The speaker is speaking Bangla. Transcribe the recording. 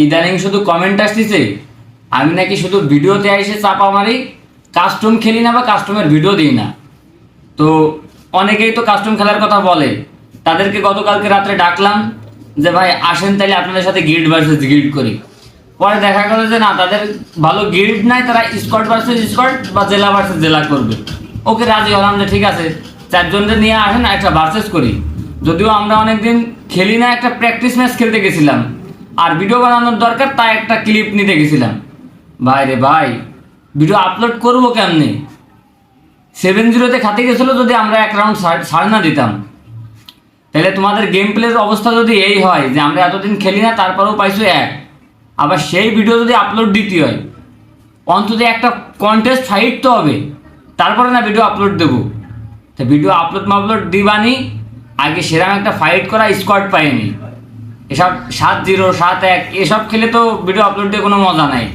ইদানিং শুধু কমেন্ট আসতেছে আমি নাকি শুধু ভিডিওতে এসে চাপা মারি, কাস্টম খেলি না বা কাস্টমের ভিডিও দিই না। তো অনেকেই তো কাস্টম খেলার কথা বলে, তাদেরকে গতকালকে রাত্রে ডাকলাম যে ভাই আসেন তাহলে আপনাদের সাথে গিল্ড ভার্সেস গিল্ড করি। পরে দেখা গেল যে না, তাদের ভালো গিল্ড নাই, তারা স্কোয়াড ভার্সেস স্কোয়াড বা জেলা ভার্সেস জেলা করবে। ওকে, রাজি হলাম যে ঠিক আছে, চারজনকে নিয়ে আসেন একটা ভার্সেস করি। যদিও আমরা অনেকদিন খেলি না, একটা প্র্যাকটিস ম্যাচ খেলতে গেছিলাম আর ভিডিও বানানোর দরকার, তাই একটা ক্লিপ নিতে গেছিলাম। ভাই রে ভাই, ভিডিও আপলোড করবো কেমনি? 7-0 খাতে গেছিলো, যদি আমরা এক রাউন্ড ছাড় না দিতাম। তাহলে তোমাদের গেম প্লের অবস্থা যদি এই হয় যে আমরা এতদিন খেলি না তারপরেও পাইছো এক, আবার সেই ভিডিও যদি আপলোড দিতে হয়, অন্তত একটা কন্টেস্ট ফাইট তো হবে, তারপরে না ভিডিও আপলোড দেবো। তো ভিডিও আপলোড দিবানি, আগে সেরকম একটা ফাইট করা স্কোয়াড পাইনি। এসব 7-0 7-1 এসব খেলে তো ভিডিও আপলোড দিয়ে কোনো মজা নাই।